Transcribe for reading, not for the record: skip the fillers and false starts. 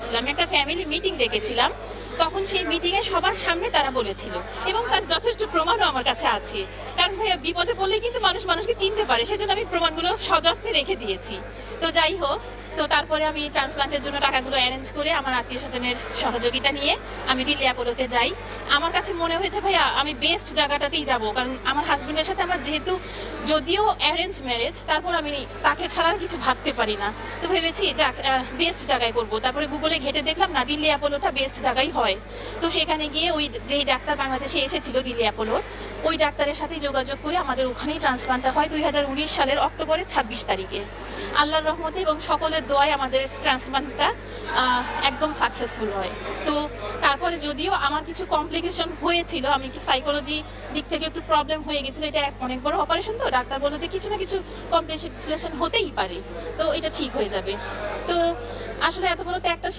করেছিলাম, একটা family meeting ডেকেছিলাম, তখন সেই মিটিংয়ে সবার সামনে তারা বলেছিল, এবং তার যথেষ্ট প্রমাণও আমার কাছে আছে। কারণ ভাইয়া বিপদে পড়লেই কিন্তু মানুষ মানুষকে চিনতে পারে, সেজন্য আমি প্রমাণগুলো সযত্নে রেখে দিয়েছি। তো যাই হোক, তো তারপরে আমি ট্রান্সপ্লান্টের জন্য টাকাগুলো অ্যারেঞ্জ করে আমার আত্মীয় স্বজনের সহযোগিতা নিয়ে আমি দিল্লি অ্যাপোলোতে যাই। আমার কাছে মনে হয়েছে ভাইয়া আমি বেস্ট জায়গাটাতেই যাব, কারণ আমার হাজবেন্ডের সাথে আমার যেহেতু যদিও অ্যারেঞ্জ ম্যারেজ, তারপর আমি তাকে ছাড়া আর কিছু ভাবতে পারি না। তো ভেবেছি যাক বেস্ট জায়গায় করব। তারপরে গুগলে ঘেটে দেখলাম না, দিল্লি অ্যাপোলোটা বেস্ট জায়গাই হয়। তো সেখানে গিয়ে ওই যেই ডাক্তার বাংলাদেশে এসেছিল দিল্লি অ্যাপোলোর, ওই ডাক্তারের সাথেই যোগাযোগ করে আমাদের ওখানেই ট্রান্সপ্লান্টটা হয় 2019 সালের অক্টোবরের 26 তারিখে। আল্লাহর রহমতে এবং সকলের দোয়ায় আমাদের ট্রান্সপ্লান্টটা একদম সাকসেসফুল হয়। তো তারপরে যদিও আমার কিছু কমপ্লিকেশন হয়েছিল, আমি কি সাইকোলজি দিক থেকে একটু প্রবলেম হয়ে গেছিল, এটা অনেক বড় অপারেশন, তো ডাক্তার বলল যে কিছু না কিছু কমপ্লিকেশন হতেই পারে, তো এটা ঠিক হয়ে যাবে। তো আসলে এত বড় তো একটা